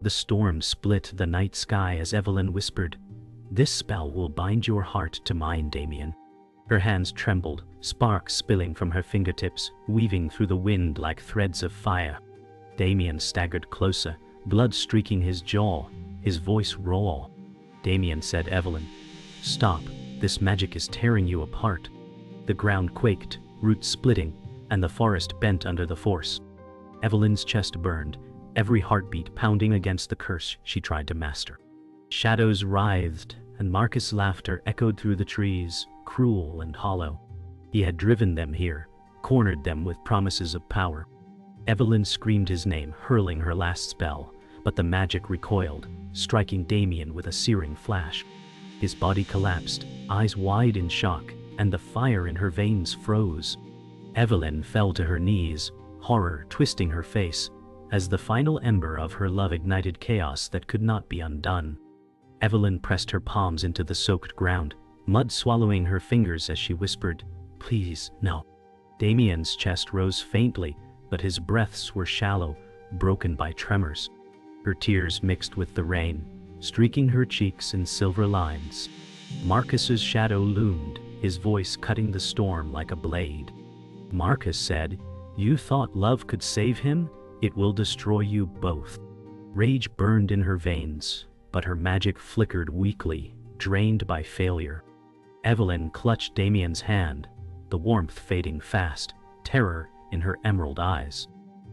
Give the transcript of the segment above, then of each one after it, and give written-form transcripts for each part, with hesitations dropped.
The storm split the night sky as Evelyn whispered, "This spell will bind your heart to mine, Damien." Her hands trembled, sparks spilling from her fingertips, weaving through the wind like threads of fire. Damien staggered closer, blood streaking his jaw, his voice raw. Damien said, "Evelyn, stop, this magic is tearing you apart." The ground quaked, roots splitting, and the forest bent under the force. Evelyn's chest burned, every heartbeat pounding against the curse she tried to master. Shadows writhed, and Marcus' laughter echoed through the trees, cruel and hollow. He had driven them here, cornered them with promises of power. Evelyn screamed his name, hurling her last spell, but the magic recoiled, striking Damien with a searing flash. His body collapsed, eyes wide in shock, and the fire in her veins froze. Evelyn fell to her knees, horror twisting her face, as the final ember of her love ignited chaos that could not be undone. Evelyn pressed her palms into the soaked ground, mud swallowing her fingers as she whispered, "Please, no." Damien's chest rose faintly, but his breaths were shallow, broken by tremors. Her tears mixed with the rain, streaking her cheeks in silver lines. Marcus's shadow loomed, his voice cutting the storm like a blade. Marcus said, "You thought love could save him? It will destroy you both." Rage burned in her veins, but her magic flickered weakly, drained by failure. Evelyn clutched Damien's hand, the warmth fading fast, terror in her emerald eyes.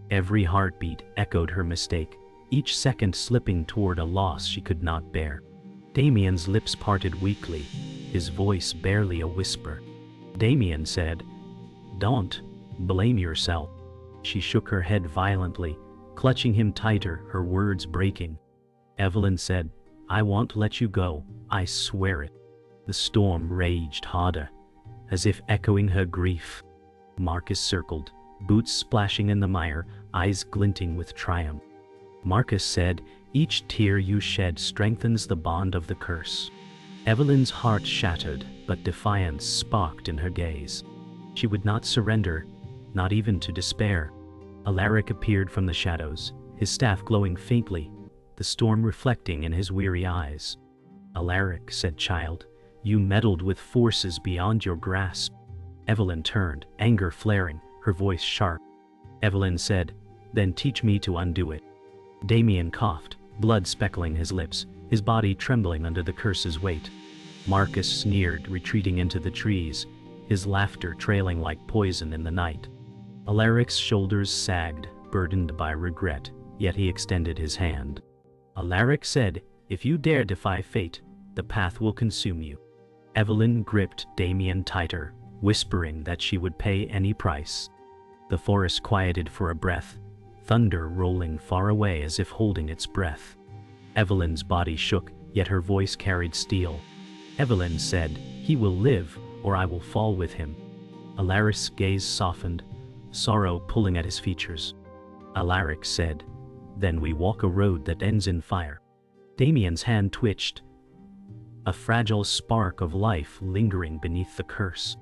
Every heartbeat echoed her mistake, each second slipping toward a loss she could not bear. Damien's lips parted weakly, his voice barely a whisper. Damien said, "Don't blame yourself." She shook her head violently, clutching him tighter, her words breaking. Evelyn said, "I won't let you go, I swear it." The storm raged harder, as if echoing her grief. Marcus circled, boots splashing in the mire, eyes glinting with triumph. Marcus said, "Each tear you shed strengthens the bond of the curse." Evelyn's heart shattered, but defiance sparked in her gaze. She would not surrender, not even to despair. Alaric appeared from the shadows, his staff glowing faintly, the storm reflecting in his weary eyes. "Alaric," said Child, "you meddled with forces beyond your grasp." Evelyn turned, anger flaring, her voice sharp. Evelyn said, "Then teach me to undo it." Damien coughed, blood speckling his lips, his body trembling under the curse's weight. Marcus sneered, retreating into the trees, his laughter trailing like poison in the night. Alaric's shoulders sagged, burdened by regret, yet he extended his hand. Alaric said, "If you dare defy fate, the path will consume you." Evelyn gripped Damien tighter, whispering that she would pay any price. The forest quieted for a breath, thunder rolling far away as if holding its breath. Evelyn's body shook, yet her voice carried steel. Evelyn said, "He will live, or I will fall with him." Alaric's gaze softened, sorrow pulling at his features. Alaric said, "Then we walk a road that ends in fire." Damien's hand twitched, a fragile spark of life lingering beneath the curse.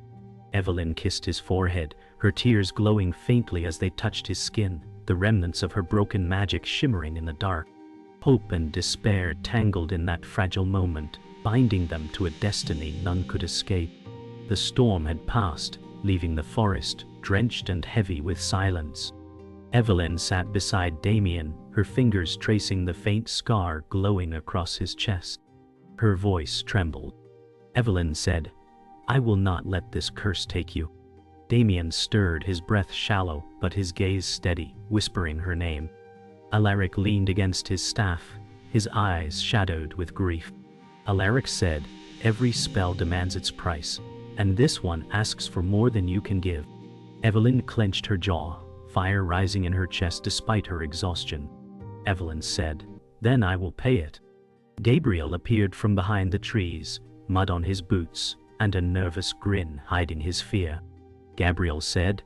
Evelyn kissed his forehead, her tears glowing faintly as they touched his skin, the remnants of her broken magic shimmering in the dark. Hope and despair tangled in that fragile moment, binding them to a destiny none could escape. The storm had passed, leaving the forest drenched and heavy with silence. Evelyn sat beside Damien, her fingers tracing the faint scar glowing across his chest. Her voice trembled. Evelyn said, "I will not let this curse take you." Damien stirred, his breath shallow, but his gaze steady, whispering her name. Alaric leaned against his staff, his eyes shadowed with grief. Alaric said, "Every spell demands its price, and this one asks for more than you can give." Evelyn clenched her jaw, fire rising in her chest despite her exhaustion. Evelyn said, "Then I will pay it." Gabriel appeared from behind the trees, mud on his boots, and a nervous grin hiding his fear. Gabriel said,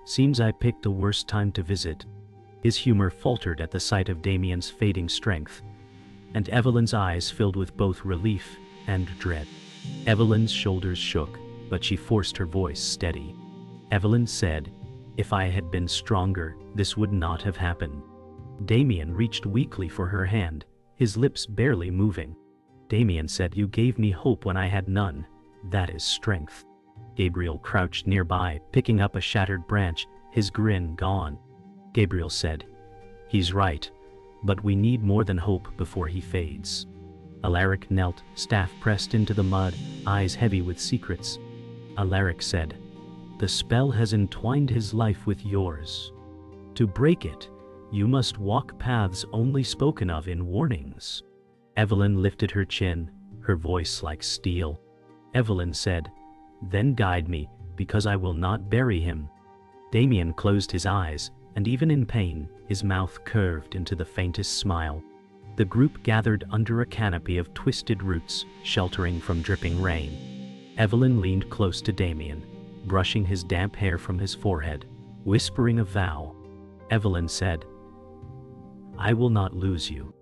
"Seems I picked the worst time to visit." His humor faltered at the sight of Damien's fading strength, and Evelyn's eyes filled with both relief and dread. Evelyn's shoulders shook, but she forced her voice steady. Evelyn said, "If I had been stronger, this would not have happened." Damien reached weakly for her hand, his lips barely moving. Damien said, "You gave me hope when I had none. That is strength." Gabriel crouched nearby, picking up a shattered branch, his grin gone. Gabriel said, "He's right, but we need more than hope before he fades." Alaric knelt, staff pressed into the mud, eyes heavy with secrets. Alaric said, "The spell has entwined his life with yours. To break it, you must walk paths only spoken of in warnings." Evelyn lifted her chin, her voice like steel. Evelyn said, "Then guide me, because I will not bury him." Damien closed his eyes, and even in pain, his mouth curved into the faintest smile. The group gathered under a canopy of twisted roots, sheltering from dripping rain. Evelyn leaned close to Damien, brushing his damp hair from his forehead, whispering a vow. Evelyn said, "I will not lose you."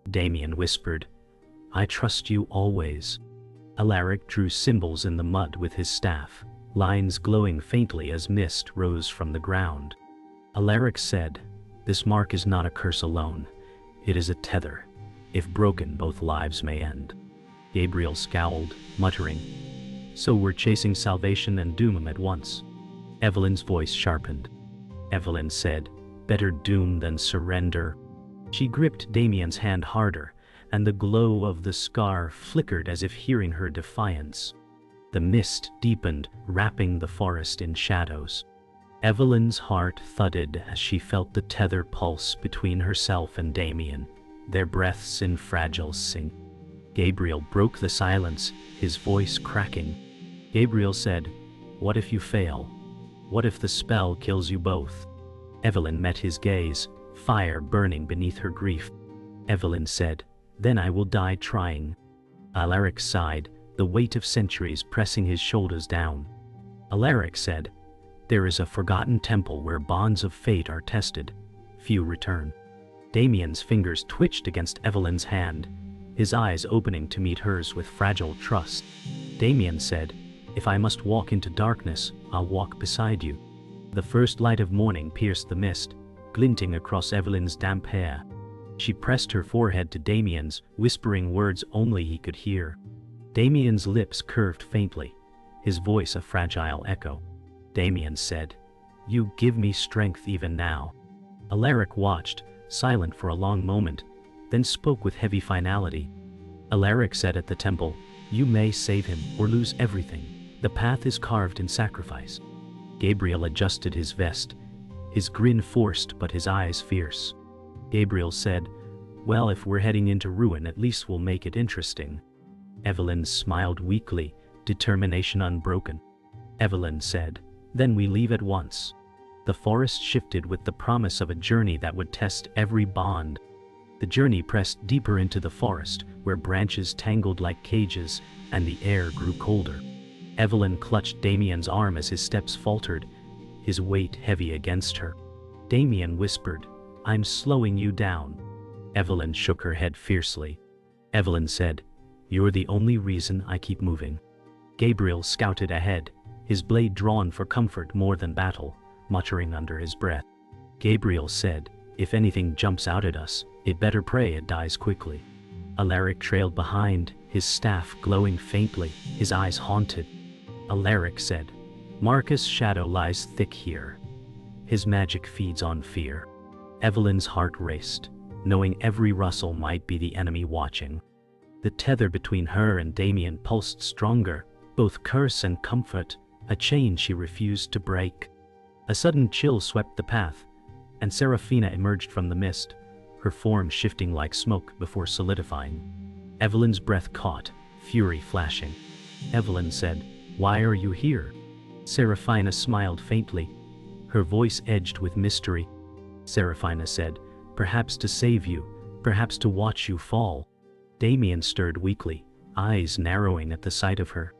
Damien whispered, "I trust you always." Alaric drew symbols in the mud with his staff, lines glowing faintly as mist rose from the ground. Alaric said, "This mark is not a curse alone. It is a tether. If broken, both lives may end." Gabriel scowled, muttering, "So we're chasing salvation and doom at once." Evelyn's voice sharpened. Evelyn said, "Better doom than surrender." She gripped Damien's hand harder, and the glow of the scar flickered as if hearing her defiance. The mist deepened, wrapping the forest in shadows. Evelyn's heart thudded as she felt the tether pulse between herself and Damien, their breaths in fragile sync. Gabriel broke the silence, his voice cracking. Gabriel said, "What if you fail? What if the spell kills you both?" Evelyn met his gaze, fire burning beneath her grief. Evelyn said, "Then I will die trying." Alaric sighed, the weight of centuries pressing his shoulders down. Alaric said, "There is a forgotten temple where bonds of fate are tested. Few return." Damien's fingers twitched against Evelyn's hand, his eyes opening to meet hers with fragile trust. Damien said, "If I must walk into darkness, I'll walk beside you." The first light of morning pierced the mist, glinting across Evelyn's damp hair. She pressed her forehead to Damien's, whispering words only he could hear. Damien's lips curved faintly, his voice a fragile echo. Damien said, "You give me strength even now." Alaric watched, silent for a long moment, then spoke with heavy finality. Alaric said at the temple, "You may save him or lose everything. The path is carved in sacrifice." Gabriel adjusted his vest, his grin forced but his eyes fierce. Gabriel said, "Well, if we're heading into ruin, at least we'll make it interesting." Evelyn smiled weakly, determination unbroken. Evelyn said, "Then we leave at once." The forest shifted with the promise of a journey that would test every bond. The journey pressed deeper into the forest, where branches tangled like cages, and the air grew colder. Evelyn clutched Damien's arm as his steps faltered, his weight heavy against her. Damien whispered, "I'm slowing you down." Evelyn shook her head fiercely. Evelyn said, "You're the only reason I keep moving." Gabriel scouted ahead, his blade drawn for comfort more than battle, muttering under his breath. Gabriel said, "If anything jumps out at us, it better pray it dies quickly." Alaric trailed behind, his staff glowing faintly, his eyes haunted. Alaric said, "Marcus' shadow lies thick here. His magic feeds on fear." Evelyn's heart raced, knowing every rustle might be the enemy watching. The tether between her and Damien pulsed stronger, both curse and comfort, a chain she refused to break. A sudden chill swept the path, and Seraphina emerged from the mist, her form shifting like smoke before solidifying. Evelyn's breath caught, fury flashing. Evelyn said, "Why are you here?" Seraphina smiled faintly, her voice edged with mystery. Seraphina said, "Perhaps to save you, perhaps to watch you fall." Damien stirred weakly, eyes narrowing at the sight of her.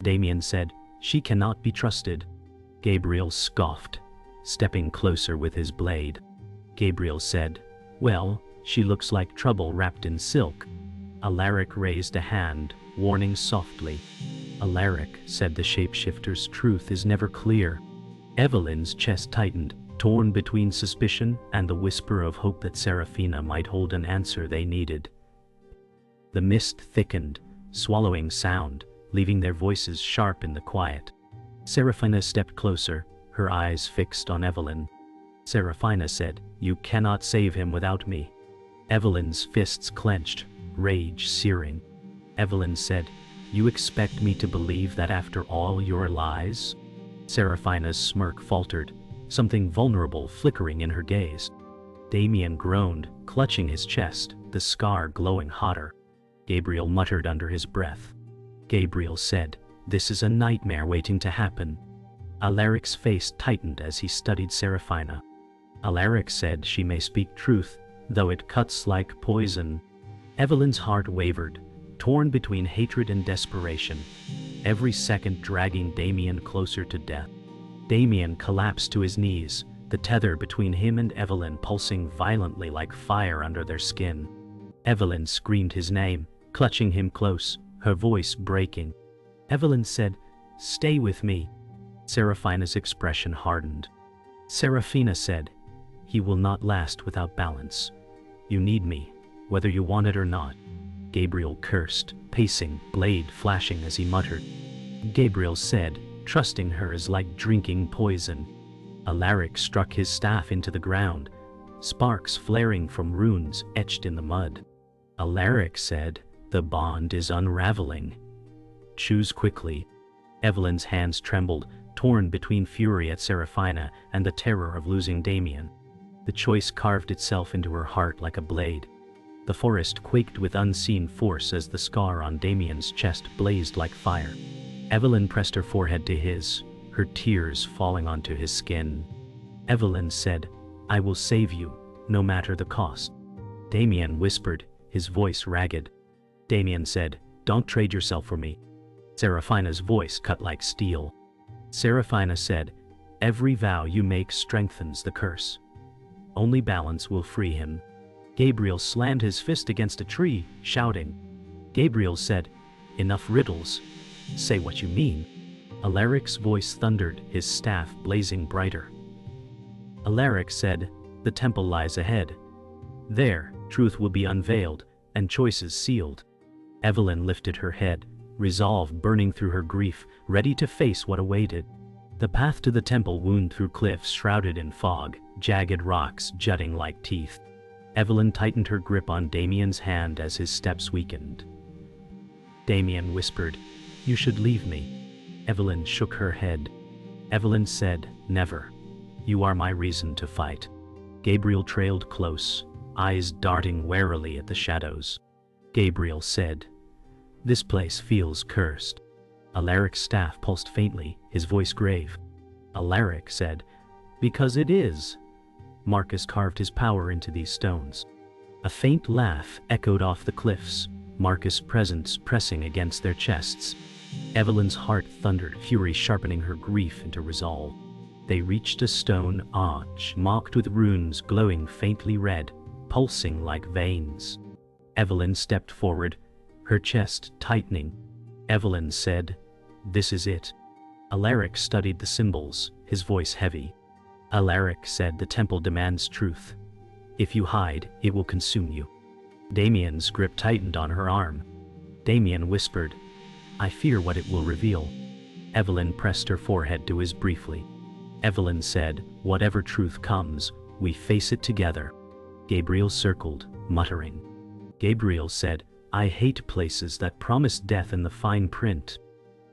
Damien said, "She cannot be trusted." Gabriel scoffed, stepping closer with his blade. Gabriel said, "Well, she looks like trouble wrapped in silk." Alaric raised a hand, warning softly. "Alaric," said the shapeshifter's, "truth is never clear." Evelyn's chest tightened, torn between suspicion and the whisper of hope that Seraphina might hold an answer they needed. The mist thickened, swallowing sound, leaving their voices sharp in the quiet. Seraphina stepped closer, her eyes fixed on Evelyn. Seraphina said, "You cannot save him without me." Evelyn's fists clenched, rage searing. Evelyn said, "You expect me to believe that after all your lies?" Seraphina's smirk faltered, something vulnerable flickering in her gaze. Damien groaned, clutching his chest, the scar glowing hotter. Gabriel muttered under his breath. Gabriel said, "This is a nightmare waiting to happen." Alaric's face tightened as he studied Seraphina. Alaric said she may speak truth, though it cuts like poison. Evelyn's heart wavered, torn between hatred and desperation, every second dragging Damien closer to death. Damien collapsed to his knees, the tether between him and Evelyn pulsing violently like fire under their skin. Evelyn screamed his name, clutching him close, her voice breaking. Evelyn said, "Stay with me." Seraphina's expression hardened. Seraphina said, "He will not last without balance. You need me, whether you want it or not." Gabriel cursed, pacing, blade flashing as he muttered. Gabriel said, "Trusting her is like drinking poison." Alaric struck his staff into the ground, sparks flaring from runes etched in the mud. Alaric said, "The bond is unraveling. Choose quickly." Evelyn's hands trembled, torn between fury at Seraphina and the terror of losing Damien. The choice carved itself into her heart like a blade. The forest quaked with unseen force as the scar on Damien's chest blazed like fire. Evelyn pressed her forehead to his, her tears falling onto his skin. Evelyn said, "I will save you, no matter the cost." Damien whispered, his voice ragged. Damien said, "Don't trade yourself for me." Seraphina's voice cut like steel. Seraphina said, "Every vow you make strengthens the curse. Only balance will free him." Gabriel slammed his fist against a tree, shouting. Gabriel said, "Enough riddles. Say what you mean." Alaric's voice thundered, his staff blazing brighter. Alaric said, "The temple lies ahead. There, truth will be unveiled, and choices sealed." Evelyn lifted her head, resolve burning through her grief, ready to face what awaited. The path to the temple wound through cliffs shrouded in fog, jagged rocks jutting like teeth. Evelyn tightened her grip on Damien's hand as his steps weakened. Damien whispered, "You should leave me." Evelyn shook her head. Evelyn said, "Never. You are my reason to fight." Gabriel trailed close, eyes darting warily at the shadows. Gabriel said, "This place feels cursed." Alaric's staff pulsed faintly, his voice grave. Alaric said, "Because it is." Marcus carved his power into these stones. A faint laugh echoed off the cliffs, Marcus' presence pressing against their chests. Evelyn's heart thundered, fury sharpening her grief into resolve. They reached a stone arch marked with runes glowing faintly red, pulsing like veins. Evelyn stepped forward, her chest tightening. Evelyn said, "This is it." Alaric studied the symbols, his voice heavy. Alaric said, "The temple demands truth. If you hide, it will consume you." Damien's grip tightened on her arm. Damien whispered, "I fear what it will reveal." Evelyn pressed her forehead to his briefly. Evelyn said, "Whatever truth comes, we face it together." Gabriel circled, muttering. Gabriel said, "I hate places that promise death in the fine print."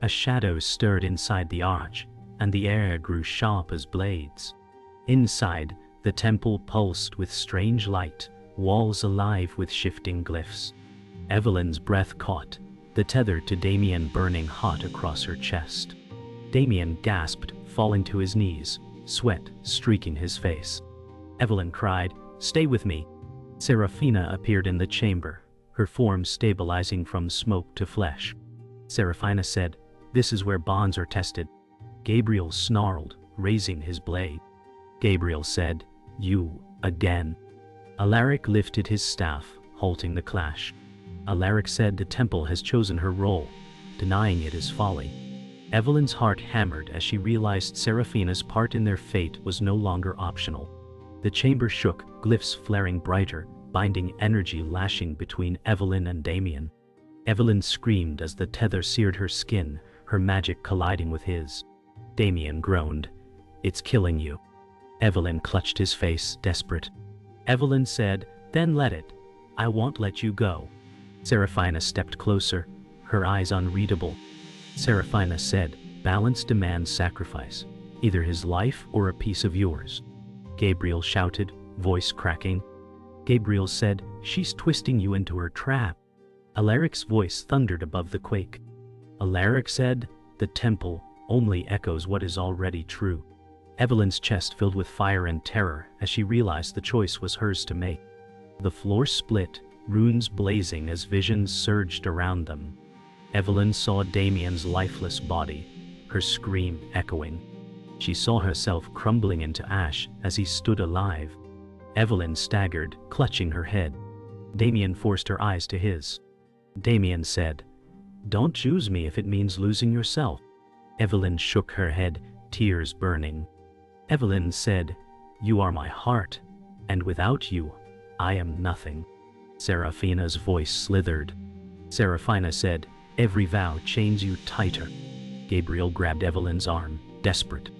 A shadow stirred inside the arch, and the air grew sharp as blades. Inside, the temple pulsed with strange light, walls alive with shifting glyphs. Evelyn's breath caught, the tether to Damien burning hot across her chest. Damien gasped, falling to his knees, sweat streaking his face. Evelyn cried, "Stay with me." Seraphina appeared in the chamber, her form stabilizing from smoke to flesh. Seraphina said, "This is where bonds are tested." Gabriel snarled, raising his blade. Gabriel said, "You, again." Alaric lifted his staff, halting the clash. Alaric said, "The temple has chosen her role. Denying it is folly." Evelyn's heart hammered as she realized Seraphina's part in their fate was no longer optional. The chamber shook, glyphs flaring brighter, binding energy lashing between Evelyn and Damien. Evelyn screamed as the tether seared her skin, her magic colliding with his. Damien groaned. "It's killing you." Evelyn clutched his face, desperate. Evelyn said, "Then let it. I won't let you go." Seraphina stepped closer, her eyes unreadable. Seraphina said, "Balance demands sacrifice, either his life or a piece of yours." Gabriel shouted, voice cracking. Gabriel said, "She's twisting you into her trap." Alaric's voice thundered above the quake. Alaric said, "The temple only echoes what is already true." Evelyn's chest filled with fire and terror as she realized the choice was hers to make. The floor split, runes blazing as visions surged around them. Evelyn saw Damien's lifeless body, her scream echoing. She saw herself crumbling into ash as he stood alive. Evelyn staggered, clutching her head. Damien forced her eyes to his. Damien said, "Don't choose me if it means losing yourself." Evelyn shook her head, tears burning. Evelyn said, "You are my heart, and without you, I am nothing." Seraphina's voice slithered. Seraphina said, "Every vow chains you tighter." Gabriel grabbed Evelyn's arm, desperate.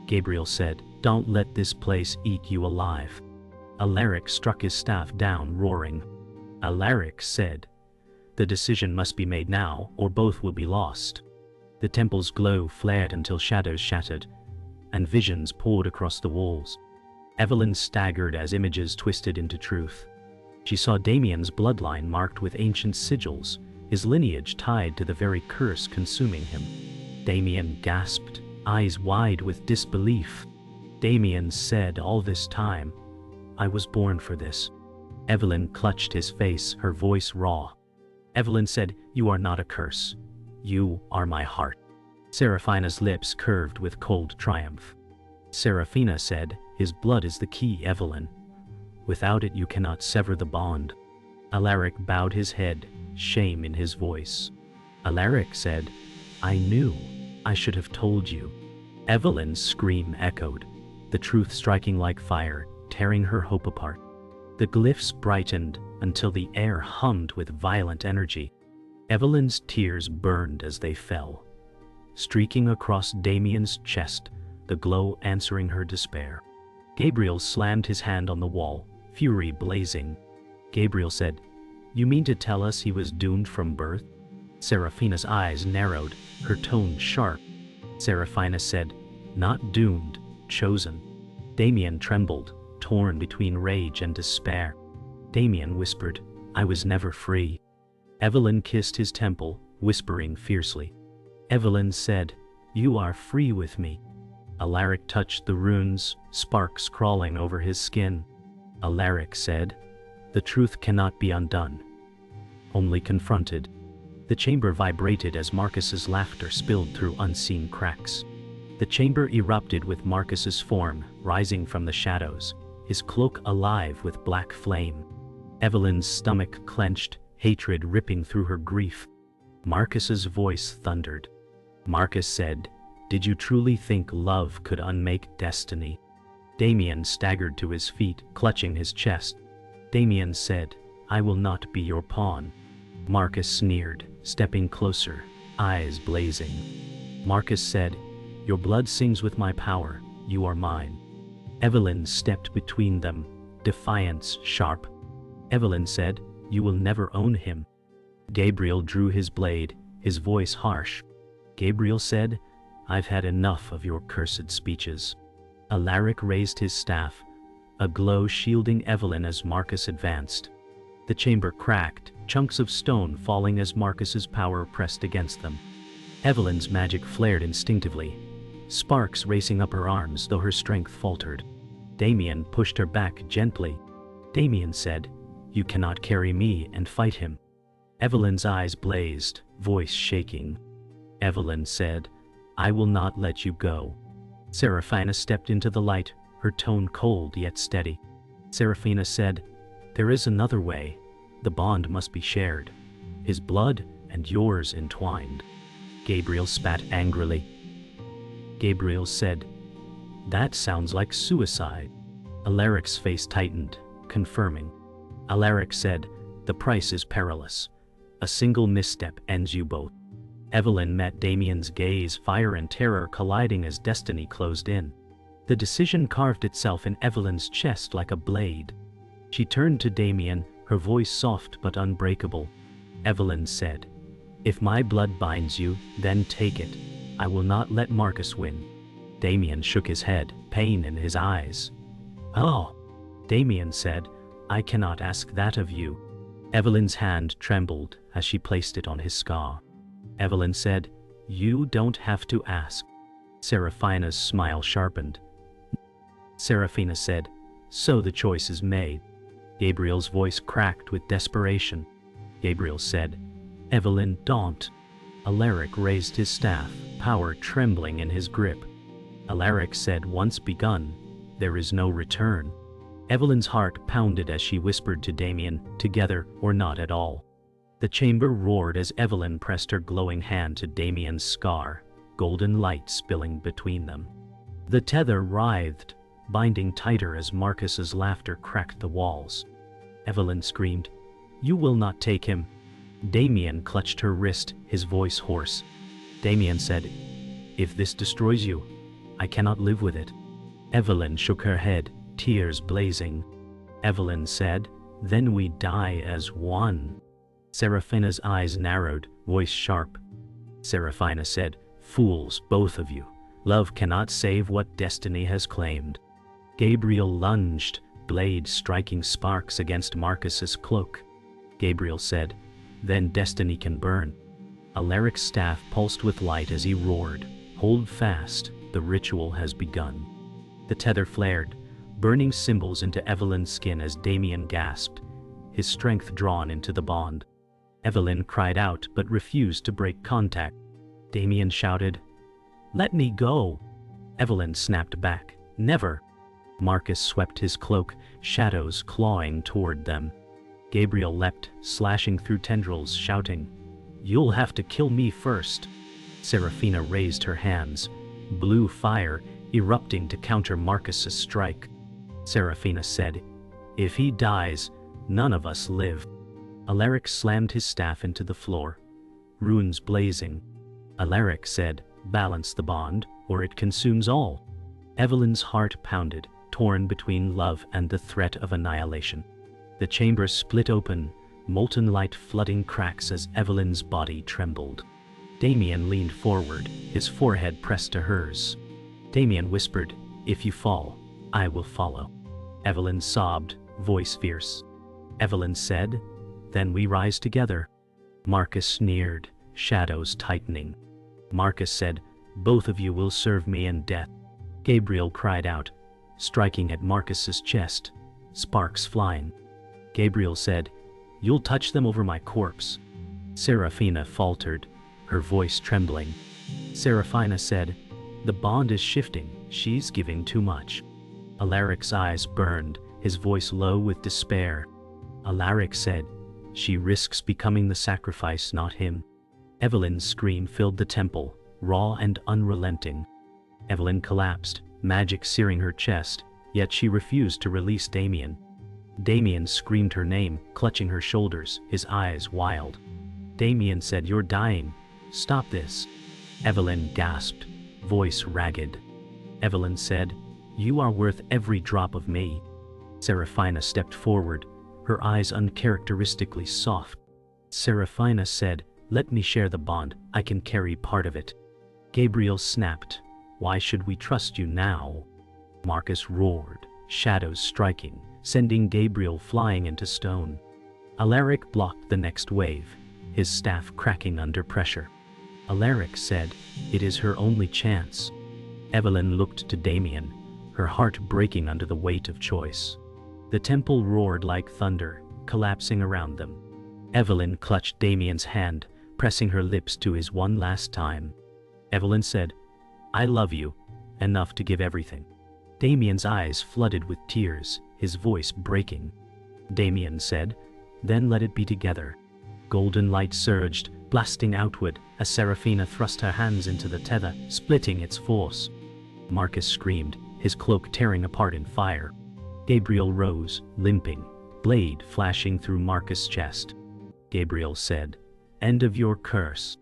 Gabriel said, "Don't let this place eat you alive." Alaric struck his staff down, roaring. Alaric said, "The decision must be made now, or both will be lost." The temple's glow flared until shadows shattered, and visions poured across the walls. Evelyn staggered as images twisted into truth. She saw Damien's bloodline marked with ancient sigils, his lineage tied to the very curse consuming him. Damien gasped, eyes wide with disbelief. Damien said, "All this time, I was born for this." Evelyn clutched his face, her voice raw. Evelyn said, "You are not a curse. You are my heart." Seraphina's lips curved with cold triumph. Seraphina said, "His blood is the key, Evelyn. Without it you cannot sever the bond." Alaric bowed his head, shame in his voice. Alaric said, "I knew. I should have told you." Evelyn's scream echoed, the truth striking like fire, tearing her hope apart. The glyphs brightened until the air hummed with violent energy. Evelyn's tears burned as they fell, streaking across Damien's chest, the glow answering her despair. Gabriel slammed his hand on the wall, fury blazing. Gabriel said, "You mean to tell us he was doomed from birth?" Seraphina's eyes narrowed, her tone sharp. Seraphina said, "Not doomed, chosen." Damien trembled, torn between rage and despair. Damien whispered, "I was never free." Evelyn kissed his temple, whispering fiercely. Evelyn said, "You are free with me." Alaric touched the runes, sparks crawling over his skin. Alaric said, "The truth cannot be undone, only confronted." The chamber vibrated as Marcus's laughter spilled through unseen cracks. The chamber erupted with Marcus's form, rising from the shadows, his cloak alive with black flame. Evelyn's stomach clenched, hatred ripping through her grief. Marcus's voice thundered. Marcus said, "Did you truly think love could unmake destiny?" Damien staggered to his feet, clutching his chest. Damien said, "I will not be your pawn." Marcus sneered, stepping closer, eyes blazing. Marcus said, "Your blood sings with my power, you are mine." Evelyn stepped between them, defiance sharp. Evelyn said, "You will never own him." Gabriel drew his blade, his voice harsh. Gabriel said, "I've had enough of your cursed speeches." Alaric raised his staff, a glow shielding Evelyn as Marcus advanced. The chamber cracked, chunks of stone falling as Marcus's power pressed against them. Evelyn's magic flared instinctively, sparks racing up her arms though her strength faltered. Damien pushed her back gently. Damien said, "You cannot carry me and fight him." Evelyn's eyes blazed, voice shaking. Evelyn said, "I will not let you go." Seraphina stepped into the light, her tone cold yet steady. Seraphina said, "There is another way. The bond must be shared, his blood and yours entwined." Gabriel spat angrily. Gabriel said, "That sounds like suicide." Alaric's face tightened, confirming. Alaric said, "The price is perilous. A single misstep ends you both." Evelyn met Damien's gaze, fire and terror colliding as destiny closed in. The decision carved itself in Evelyn's chest like a blade. She turned to Damien, her voice soft but unbreakable. Evelyn said, "If my blood binds you, then take it. I will not let Marcus win." Damien shook his head, pain in his eyes. "Oh," Damien said, "I cannot ask that of you." Evelyn's hand trembled as she placed it on his scar. Evelyn said, "You don't have to ask." Seraphina's smile sharpened. Seraphina said, "So the choice is made." Gabriel's voice cracked with desperation. Gabriel said, "Evelyn, don't." Alaric raised his staff, power trembling in his grip. Alaric said, "Once begun, there is no return." Evelyn's heart pounded as she whispered to Damien, "Together or not at all." The chamber roared as Evelyn pressed her glowing hand to Damien's scar, golden light spilling between them. The tether writhed, binding tighter as Marcus's laughter cracked the walls. Evelyn screamed, "You will not take him." Damien clutched her wrist, his voice hoarse. Damien said, "If this destroys you, I cannot live with it." Evelyn shook her head, tears blazing. Evelyn said, "Then we die as one." Seraphina's eyes narrowed, voice sharp. Seraphina said, "Fools, both of you. Love cannot save what destiny has claimed." Gabriel lunged, blade striking sparks against Marcus's cloak. Gabriel said, "Then destiny can burn." Alaric's staff pulsed with light as he roared, "Hold fast, the ritual has begun." The tether flared, burning symbols into Evelyn's skin as Damien gasped, his strength drawn into the bond. Evelyn cried out but refused to break contact. Damien shouted, "Let me go." Evelyn snapped back, "Never." Marcus swept his cloak, shadows clawing toward them. Gabriel leapt, slashing through tendrils, shouting, "You'll have to kill me first." Seraphina raised her hands, blue fire erupting to counter Marcus's strike. Seraphina said, "If he dies, none of us live." Alaric slammed his staff into the floor, runes blazing. Alaric said, "Balance the bond, or it consumes all." Evelyn's heart pounded, torn between love and the threat of annihilation. The chamber split open, molten light flooding cracks as Evelyn's body trembled. Damien leaned forward, his forehead pressed to hers. Damien whispered, "If you fall, I will follow." Evelyn sobbed, voice fierce. Evelyn said, "Then we rise together." Marcus sneered, shadows tightening. Marcus said, "Both of you will serve me in death." Gabriel cried out, striking at Marcus's chest, sparks flying. Gabriel said, "You'll touch them over my corpse." Seraphina faltered, her voice trembling. Seraphina said, "The bond is shifting, she's giving too much." Alaric's eyes burned, his voice low with despair. Alaric said, "She risks becoming the sacrifice, not him." Evelyn's scream filled the temple, raw and unrelenting. Evelyn collapsed, magic searing her chest, yet she refused to release Damien. Damien screamed her name, clutching her shoulders, his eyes wild. Damien said, "You're dying. Stop this." Evelyn gasped, voice ragged. Evelyn said, "You are worth every drop of me." Seraphina stepped forward, her eyes uncharacteristically soft. Seraphina said, "Let me share the bond, I can carry part of it." Gabriel snapped, "Why should we trust you now?" Marcus roared, shadows striking, sending Gabriel flying into stone. Alaric blocked the next wave, his staff cracking under pressure. Alaric said, "It is her only chance." Evelyn looked to Damien, her heart breaking under the weight of choice. The temple roared like thunder, collapsing around them. Evelyn clutched Damien's hand, pressing her lips to his one last time. Evelyn said, "I love you, enough to give everything." Damien's eyes flooded with tears, his voice breaking. Damien said, "Then let it be together." Golden light surged, blasting outward as Seraphina thrust her hands into the tether, splitting its force. Marcus screamed, his cloak tearing apart in fire. Gabriel rose, limping, blade flashing through Marcus' chest. Gabriel said, "End of your curse."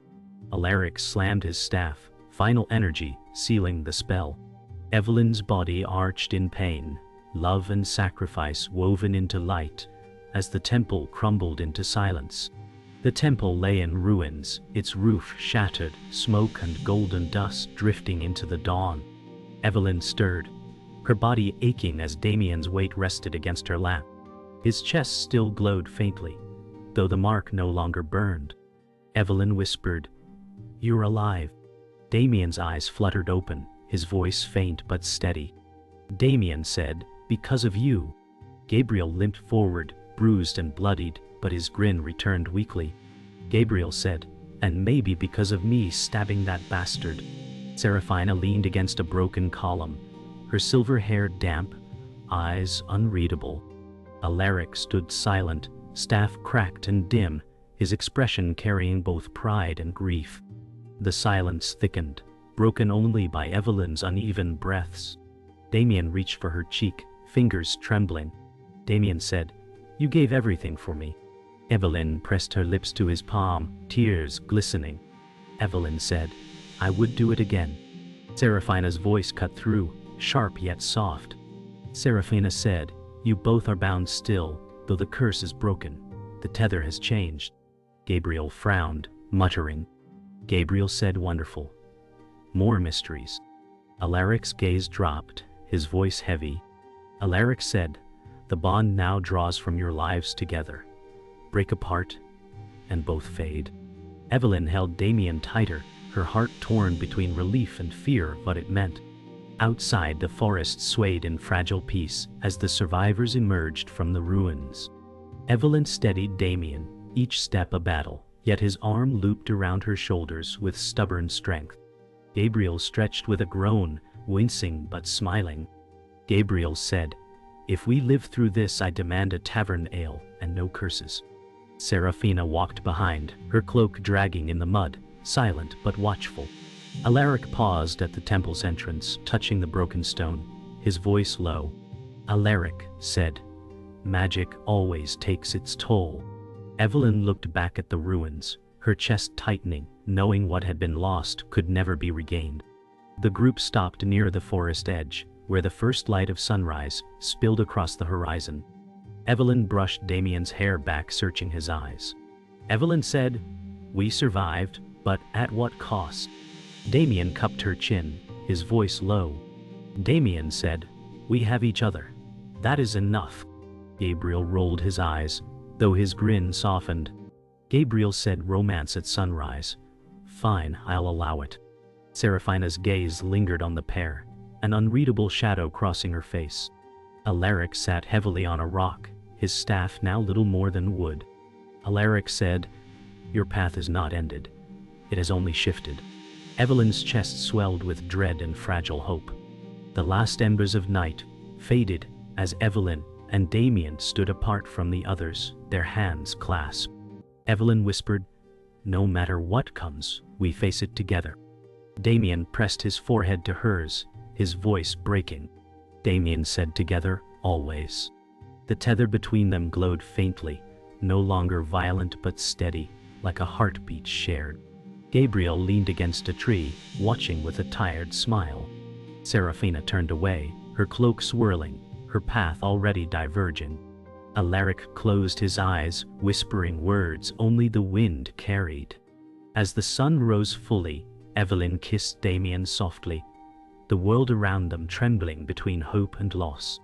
Alaric slammed his staff, final energy sealing the spell. Evelyn's body arched in pain, love and sacrifice woven into light, as the temple crumbled into silence. The temple lay in ruins, its roof shattered, smoke and golden dust drifting into the dawn. Evelyn stirred, her body aching as Damien's weight rested against her lap. His chest still glowed faintly, though the mark no longer burned. Evelyn whispered, "You're alive." Damien's eyes fluttered open, his voice faint but steady. Damien said, "Because of you." Gabriel limped forward, bruised and bloodied, but his grin returned weakly. Gabriel said, "And maybe because of me stabbing that bastard." Seraphina leaned against a broken column, her silver hair damp, eyes unreadable. Alaric stood silent, staff cracked and dim, his expression carrying both pride and grief. The silence thickened, broken only by Evelyn's uneven breaths. Damien reached for her cheek, fingers trembling. Damien said, "You gave everything for me." Evelyn pressed her lips to his palm, tears glistening. Evelyn said, "I would do it again." Seraphina's voice cut through, sharp yet soft. Seraphina said, "You both are bound still, though the curse is broken. The tether has changed." Gabriel frowned, muttering. Gabriel said, "Wonderful. More mysteries." Alaric's gaze dropped, his voice heavy. Alaric said, "The bond now draws from your lives together. Break apart, and both fade." Evelyn held Damien tighter, her heart torn between relief and fear of what it meant. Outside, the forest swayed in fragile peace as the survivors emerged from the ruins. Evelyn steadied Damien, each step a battle, yet his arm looped around her shoulders with stubborn strength. Gabriel stretched with a groan, wincing but smiling. Gabriel said, "If we live through this, I demand a tavern ale and no curses." Seraphina walked behind, her cloak dragging in the mud, silent but watchful. Alaric paused at the temple's entrance, touching the broken stone, his voice low. Alaric said, "Magic always takes its toll." Evelyn looked back at the ruins, her chest tightening, knowing what had been lost could never be regained. The group stopped near the forest edge, where the first light of sunrise spilled across the horizon. Evelyn brushed Damien's hair back, searching his eyes. Evelyn said, "We survived, but at what cost?" Damien cupped her chin, his voice low. Damien said, "We have each other. That is enough." Gabriel rolled his eyes, though his grin softened. Gabriel said, "Romance at sunrise." "Fine, I'll allow it." Seraphina's gaze lingered on the pair, an unreadable shadow crossing her face. Alaric sat heavily on a rock, his staff now little more than wood. Alaric said, "Your path is not ended. It has only shifted." Evelyn's chest swelled with dread and fragile hope. The last embers of night faded as Evelyn and Damien stood apart from the others, their hands clasped. Evelyn whispered, "No matter what comes, we face it together." Damien pressed his forehead to hers, his voice breaking. Damien said, "Together, always." The tether between them glowed faintly, no longer violent but steady, like a heartbeat shared. Gabriel leaned against a tree, watching with a tired smile. Seraphina turned away, her cloak swirling, her path already diverging. Alaric closed his eyes, whispering words only the wind carried. As the sun rose fully, Evelyn kissed Damien softly, the world around them trembling between hope and loss.